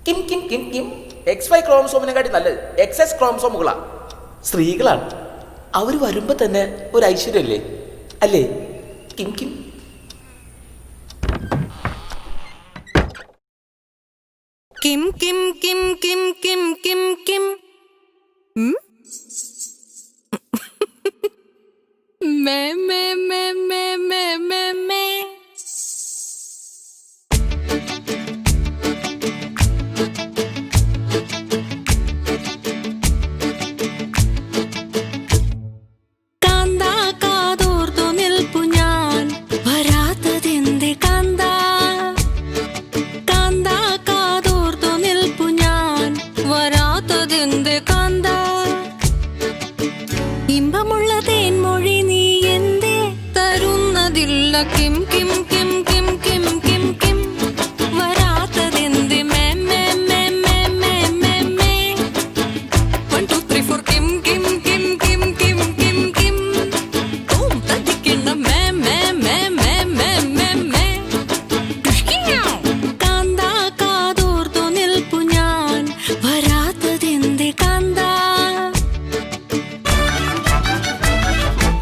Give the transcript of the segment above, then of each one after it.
Kim കിം കിം Kim XY ക്രോമസോമിനെക്കാട്ടി നല്ലത് XX ക്രോമസോമുകളാ. സ്ത്രീകളാണ്. അവർ വരുമ്പോ തന്നെ ഒരു ഐശ്വര്യല്ലേ അല്ലേ? കിം കിം കിം കിം കിം കിം കിം കിം കിം മേ മേ മേ മേ മേ മേ മേ ഇമ്പമുള്ള തേൻമൊഴി നീ എന്തേ തരുന്നതില്ല കിം കിം കിം കിം കിം കിം കിം വരാത്തതെന്ത് മേ മേ മേ മേ മേ മേ മേ 1 2 3 4 കിം കിം കിം കിം കിം കിം കിം ഓം തട്ടിക്കണ മേ മേ മേ മേ മേ മേ മേ കാന്താ കാതോർത്തു നിൽപ്പു ഞാൻ വരാത്തതെന്ത് കാന്താ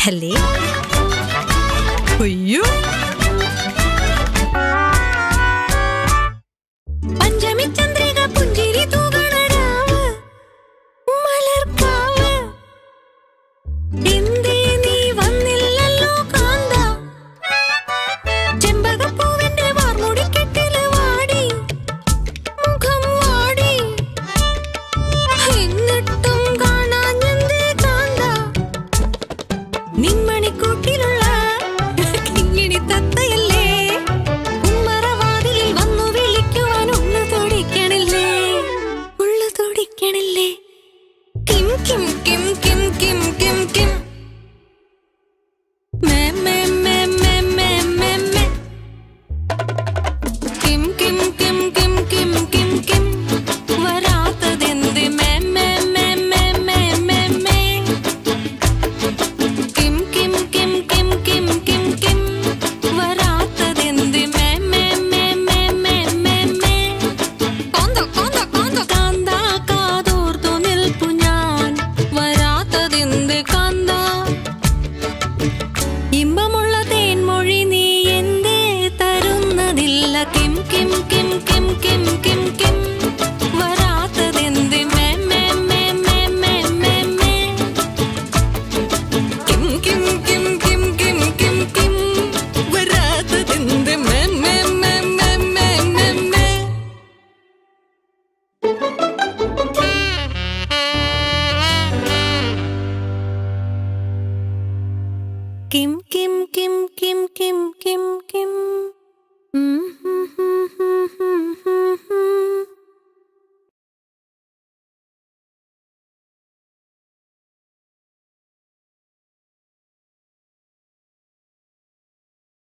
ഹലേ അയ്യോ പഞ്ചമി ചന്ദ്രിക പുഞ്ചിരി തൂകണ രാവ് മലർക്കാവ് എന്തേ നീ വന്നില്ലല്ലോ കാന്ത ചെമ്പകപ്പൂവിന്റെ വാർമുടിക്കെട്ടില് വാടി മുഖം വാടി എന്നിട്ടും കാണാഞ്ഞെന്തേ കാന്ത നിന്മണിക്കൂട്ടിലുള്ള കിങ്ങിണി തത്തയല്ലേ ഉമ്മറവാതിലിൽ വന്നു വിളിക്കുവാൻ ഉള്ളു തുടിക്കണില്ലേ ഉള്ളു തുടിക്കണില്ലേ കിം കിം കിം കിം കിം കിം കിം മേ മേ മേ മേ മേ മേ മേ കിം കിം കിം കിം കിം കിം കിം വരാത്തതെന്ത് മേ മേ മേ മേ മേ മേ മേ കിം കിം കിം കിം കിം കിം കിം വരാത്തതെന്ത് മേ മേ മേ മേ മേ മേ മേ കാന്താ കാതോർത്തു നിൽപ്പു ഞാൻ വരാത്തതെന്ത് കാന്താ ഇമ്പമുള്ള തേൻമൊഴി നീ എന്തേ തരുന്നതില്ല കിം കിം കിം കിം കിം കിം കിം വരാത്തതെന്ത് മേ മേ മേ മേ മേ മേ മേ കിം കിം കിം കിം കിം കിം കിം വരാത്തതെന്ത് മേ മേ മേ മേ മേ മേ മേ കിം കിം കിം കിം കിം കിം കിം